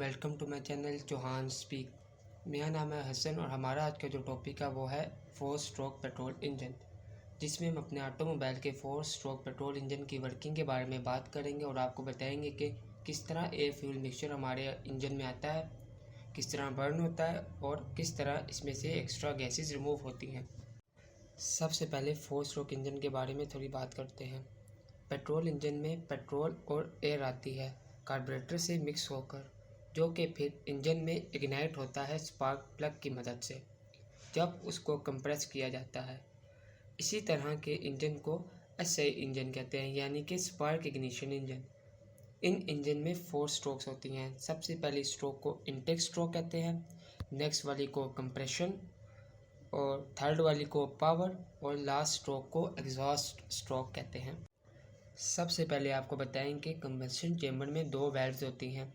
Welcome to my channel Chauhan speak. मेरा नाम है हसन और हमारा आज का जो टॉपिक है वो है 4 स्ट्रोक पेट्रोल इंजन, जिसमें हम अपने ऑटोमोबाइल के 4 स्ट्रोक पेट्रोल इंजन की वर्किंग के बारे में बात करेंगे और आपको बताएंगे कि किस तरह एयर फ्यूल मिक्सचर हमारे इंजन में आता है, किस तरह बर्न होता है और किस तरह इसमें से एक्स्ट्रा गैसेस रिमूव होती हैं। सबसे पहले 4 स्ट्रोक इंजन के बारे में थोड़ी बात करते हैं। पेट्रोल इंजन में पेट्रोल और एयर आती है कार्बोरेटर से मिक्स होकर, जो कि फिर इंजन में इग्नाइट होता है स्पार्क प्लग की मदद से जब उसको कंप्रेस किया जाता है। इसी तरह के इंजन को एसआई इंजन कहते हैं, यानी कि स्पार्क इग्निशन इंजन। इन इंजन में 4 स्ट्रोक्स होती हैं। सबसे पहली स्ट्रोक को इनटेक स्ट्रोक कहते हैं, नेक्स्ट वाली को कंप्रेशन और थर्ड वाली को पावर और लास्ट स्ट्रोक को एग्जॉस्ट स्ट्रोक कहते हैं। सबसे पहले आपको बताएं कि कंबशन चेंबर में 2 वेल्व्स होती हैं।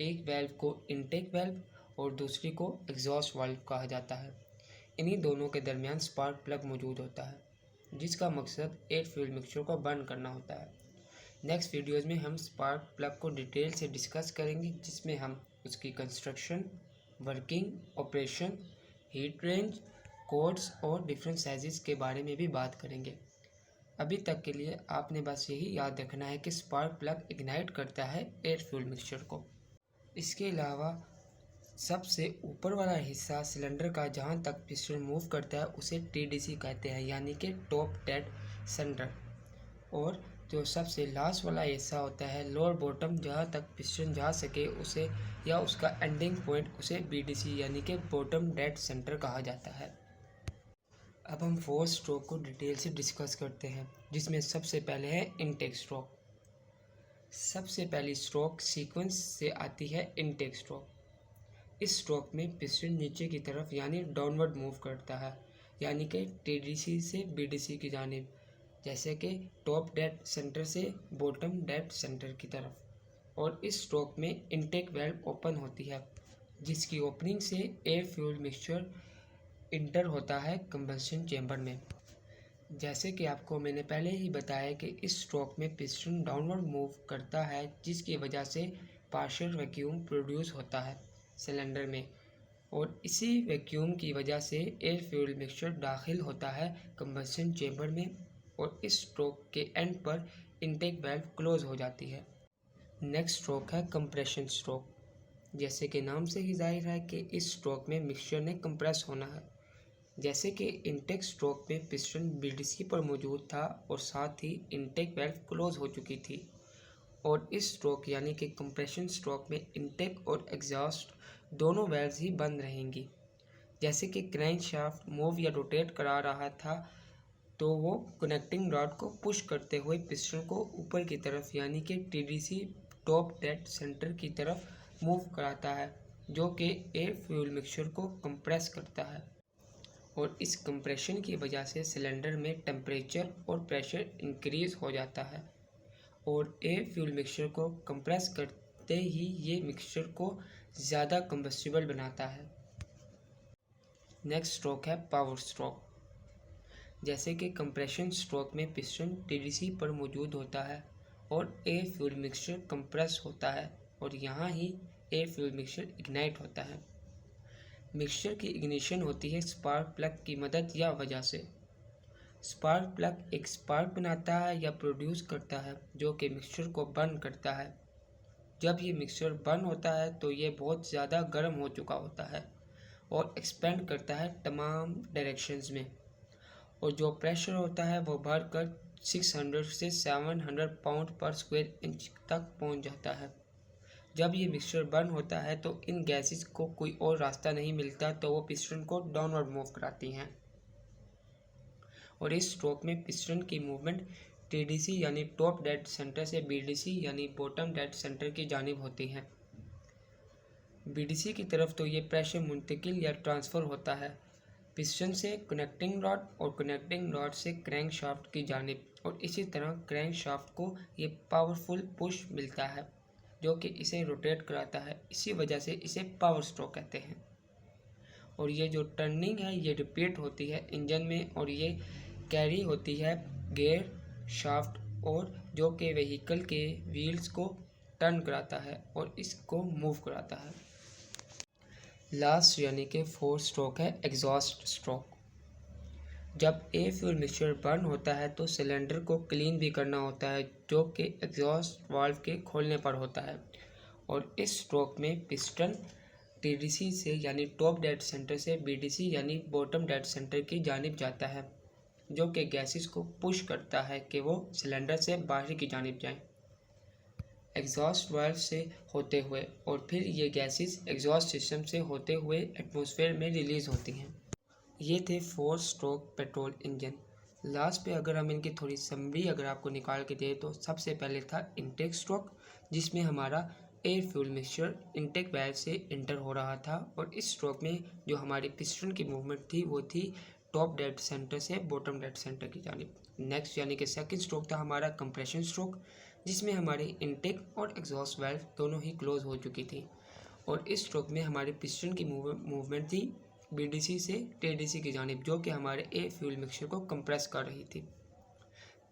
एक वेल्व को इनटेक वेल्व और दूसरी को एग्जॉस्ट वाल्व कहा जाता है। इन्हीं दोनों के दरमियान स्पार्क प्लग मौजूद होता है, जिसका मकसद एयर फ्यूल मिक्सचर को बर्न करना होता है। नेक्स्ट वीडियोज़ में हम स्पार्क प्लग को डिटेल से डिस्कस करेंगे, जिसमें हम उसकी construction, working, operation, heat range, codes और डिफरेंट साइजेस के बारे में भी बात करेंगे। अभी तक के लिए आपने बस यही याद रखना है कि स्पार्क प्लग इग्नाइट करता है एयर फ्यूल मिक्सचर को। इसके अलावा सबसे ऊपर वाला हिस्सा सिलेंडर का जहाँ तक पिस्टन मूव करता है उसे टीडीसी कहते हैं, यानी कि टॉप डेड सेंटर। और जो सबसे लास्ट वाला हिस्सा होता है लोअर बॉटम, जहाँ तक पिस्टन जा सके उसे या उसका एंडिंग पॉइंट, उसे बीडीसी यानी कि बॉटम डेड सेंटर कहा जाता है। अब हम 4 स्ट्रोक को डिटेल से डिस्कस करते हैं, जिसमें सबसे पहले है इनटेक स्ट्रोक। सबसे पहली स्ट्रोक सीक्वेंस से आती है इनटेक स्ट्रोक। इस स्ट्रोक में पिस्टन नीचे की तरफ यानी डाउनवर्ड मूव करता है, यानी कि टीडीसी से बीडीसी की जानिब, जैसे कि टॉप डेड सेंटर से बॉटम डेड सेंटर की तरफ। और इस स्ट्रोक में इनटेक वेल्व ओपन होती है, जिसकी ओपनिंग से एयर फ्यूल मिक्सचर इंटर होता है कंबशन चेंबर में। जैसे कि आपको मैंने पहले ही बताया कि इस स्ट्रोक में पिस्टन डाउनवर्ड मूव करता है, जिसकी वजह से पार्शियल वैक्यूम प्रोड्यूस होता है सिलेंडर में, और इसी वैक्यूम की वजह से एयर फ्यूल मिक्सचर दाखिल होता है कंबशन चेंबर में और इस स्ट्रोक के एंड पर इनटेक वेल्व क्लोज हो जाती है। नेक्स्ट स्ट्रोक है कंप्रेशन स्ट्रोक। जैसे कि नाम से ही जाहिर है कि इस स्ट्रोक में मिक्सचर ने कंप्रेस होना है। जैसे कि इनटेक स्ट्रोक में पिस्टन बीडीसी पर मौजूद था और साथ ही इनटेक वेल्व क्लोज हो चुकी थी, और इस स्ट्रोक यानी कि कंप्रेशन स्ट्रोक में इनटेक और एग्जॉस्ट दोनों वेल्व्स ही बंद रहेंगी। जैसे कि क्रैंक शाफ्ट मूव या रोटेट करा रहा था, तो वो कनेक्टिंग रॉड को पुश करते हुए पिस्टन को ऊपर की तरफ यानी कि टीडीसी टॉप डेड सेंटर की तरफ मूव कराता है, जो कि एयर फ्यूल मिक्सचर को कंप्रेस करता है। और इस कंप्रेशन की वजह से सिलेंडर में टेम्परेचर और प्रेशर इंक्रीज हो जाता है और एयर फ्यूल मिक्सचर को कंप्रेस करते ही ये मिक्सचर को ज़्यादा कंबस्टिबल बनाता है। नेक्स्ट स्ट्रोक है पावर स्ट्रोक। जैसे कि कंप्रेशन स्ट्रोक में पिस्टन टीडीसी पर मौजूद होता है और एयर फ्यूल मिक्सचर कंप्रेस होता है और यहाँ ही एयर फ्यूल मिक्सचर इग्नाइट होता है। मिक्सचर की इग्निशन होती है स्पार्क प्लग की मदद या वजह से। स्पार्क प्लग एक स्पार्क बनाता है या प्रोड्यूस करता है, जो कि मिक्सचर को बर्न करता है। जब ये मिक्सचर बर्न होता है तो ये बहुत ज़्यादा गर्म हो चुका होता है और एक्सपेंड करता है तमाम डायरेक्शंस में, और जो प्रेशर होता है वो बढ़कर 600 से 700 पाउंड पर स्क्वायर इंच तक पहुंच जाता है। जब ये मिक्सचर बर्न होता है तो इन गैसेस को कोई और रास्ता नहीं मिलता, तो वो पिस्टन को डाउनवर्ड मूव कराती हैं। और इस स्ट्रोक में पिस्टन की मूवमेंट टीडीसी यानी टॉप डेड सेंटर से बीडीसी यानी बॉटम डेड सेंटर की जानिब होती है। बीडीसी की तरफ तो ये प्रेशर मुंतकिल या ट्रांसफ़र होता है पिस्टन से कनेक्टिंग रॉड और कनेक्टिंग रॉड से क्रैंक शाफ्ट की जानिब, और इसी तरह क्रैंक शाफ्ट को ये पावरफुल पुश मिलता है जो कि इसे रोटेट कराता है। इसी वजह से इसे पावर स्ट्रोक कहते हैं। और ये जो टर्निंग है ये रिपीट होती है इंजन में, और ये कैरी होती है गियर, शाफ्ट और जो कि व्हीकल के व्हील्स को टर्न कराता है और इसको मूव कराता है। लास्ट यानी कि फोर्थ स्ट्रोक है एग्जॉस्ट स्ट्रोक। जब एयर फ्यूल मिक्सचर बर्न होता है तो सिलेंडर को क्लीन भी करना होता है, जो कि एग्जॉस्ट वाल्व के खोलने पर होता है। और इस स्ट्रोक में पिस्टन टीडीसी से यानी टॉप डेड सेंटर से बीडीसी यानी बॉटम डेड सेंटर की जानिब जाता है, जो कि गैसेस को पुश करता है कि वो सिलेंडर से बाहर की जानिब जाएं एग्जॉस्ट वाल्व से होते हुए, और फिर ये गैसेस एग्जॉस्ट सिस्टम से होते हुए एटमॉस्फेयर में रिलीज होती हैं। ये थे 4 स्ट्रोक पेट्रोल इंजन। लास्ट पे अगर हम इनकी थोड़ी समरी अगर आपको निकाल के दें तो सबसे पहले था इनटेक स्ट्रोक, जिसमें हमारा air fuel mixture intake valve से इंटर हो रहा था, और इस स्ट्रोक में जो हमारी पिस्टन की मूवमेंट थी वो थी टॉप डेड सेंटर से बॉटम डेड सेंटर की जानिब। नेक्स्ट यानी कि सेकंड स्ट्रोक था हमारा कंप्रेशन स्ट्रोक, जिसमें हमारी इनटेक और एग्जॉस्ट वाल्व दोनों ही क्लोज हो चुकी थी, और इस स्ट्रोक में हमारी पिस्टन की मूवमेंट थी बीडीसी से टीडीसी की जानिब, जो कि हमारे एयर फ्यूल मिक्सचर को कंप्रेस कर रही थी।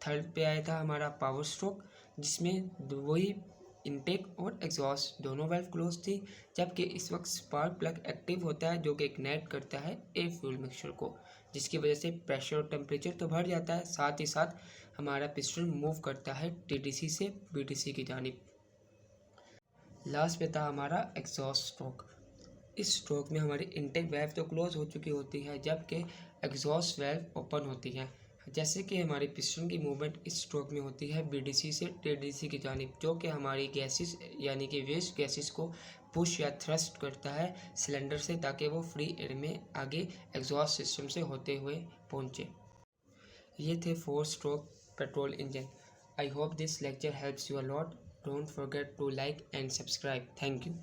थर्ड पे आया था हमारा पावर स्ट्रोक, जिसमें वही इनटेक और एग्जॉस्ट दोनों वाल्व क्लोज थी, जबकि इस वक्त स्पार्क प्लग एक्टिव होता है, जो कि इग्नाइट करता है एयर फ्यूल मिक्सचर को, जिसकी वजह से प्रेशर और टेम्परेचर तो बढ़ जाता है, साथ ही साथ हमारा पिस्टन मूव करता है टीडीसी से बीडीसी की जानिब। लास्ट पे था हमारा एग्जॉस्ट स्ट्रोक। इस स्ट्रोक में हमारी इनटेक वाल्व तो क्लोज हो चुकी होती है, जबकि एग्जॉस्ट वाल्व ओपन होती है। जैसे कि हमारी पिस्टन की मूवमेंट इस स्ट्रोक में होती है बीडीसी से टीडीसी की जानिब, जो कि हमारी गैसेस यानी कि वेस्ट गैसेस को पुश या थ्रस्ट करता है सिलेंडर से, ताकि वो फ्री एयर में आगे एग्जॉस्ट सिस्टम से होते हुए पहुँचे। ये थे 4 stroke petrol engine. I hope this lecture helps you a lot. Don't forget to like and subscribe. Thank you.